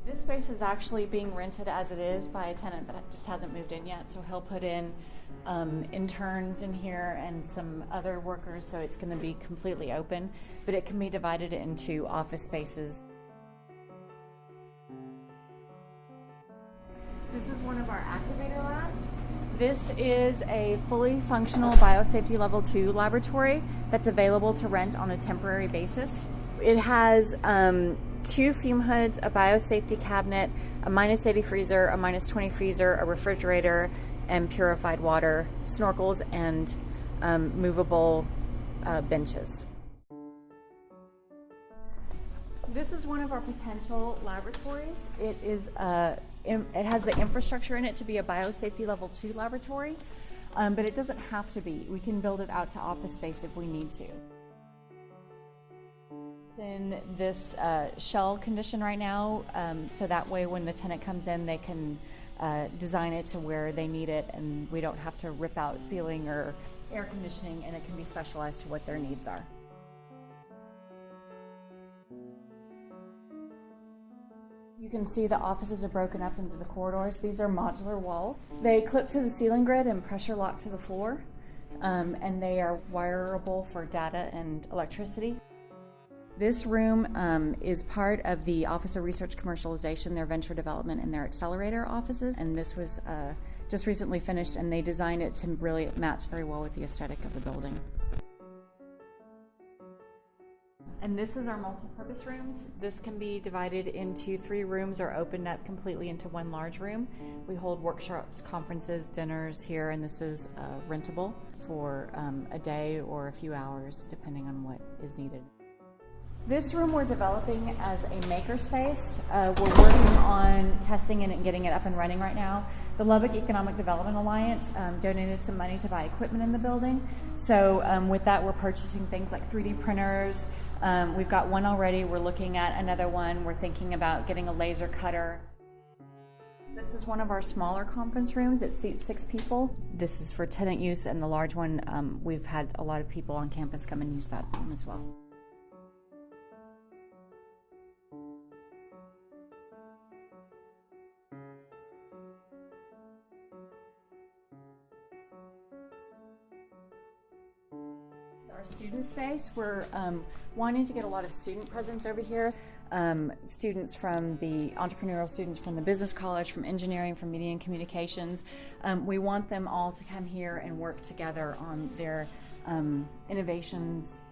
This space is actually being rented as it is by a tenant that just hasn't moved in yet, so he'll put in interns in here and some other workers, so it's going to be completely open, but it can be divided into office spaces. This is one of our activator labs. This is a fully functional biosafety level 2 laboratory that's available to rent on a temporary basis. It has 2 fume hoods, a biosafety cabinet, a -80 freezer, a -20 freezer, a refrigerator, and purified water, snorkels, and movable benches. This is one of our potential laboratories. It has the infrastructure in it to be a biosafety level 2 laboratory, but it doesn't have to be. We can build it out to office space if we need to. It's in this shell condition right now, so that way when the tenant comes in, they can design it to where they need it, and we don't have to rip out ceiling or air conditioning, and it can be specialized to what their needs are. You can see the offices are broken up into the corridors. These are modular walls. They clip to the ceiling grid and pressure lock to the floor, and they are wireable for data and electricity. This room is part of the Office of Research Commercialization, their venture development and their accelerator offices, and this was just recently finished, and they designed it to really match very well with the aesthetic of the building. And this is our multi-purpose rooms. This can be divided into 3 rooms or opened up completely into one large room. We hold workshops, conferences, dinners here, and this is rentable for a day or a few hours, depending on what is needed. This room we're developing as a makerspace. We're working on testing it and getting it up and running right now. The Lubbock Economic Development Alliance donated some money to buy equipment in the building. So with that, we're purchasing things like 3D printers. We've got one already. We're looking at another one. We're thinking about getting a laser cutter. This is one of our smaller conference rooms. It seats 6 people. This is for tenant use, and the large one, we've had a lot of people on campus come and use that one as well. Our student space, we're wanting to get a lot of student presence over here. Students from the entrepreneurial students from the business college, from engineering, from media and communications. We want them all to come here and work together on their innovations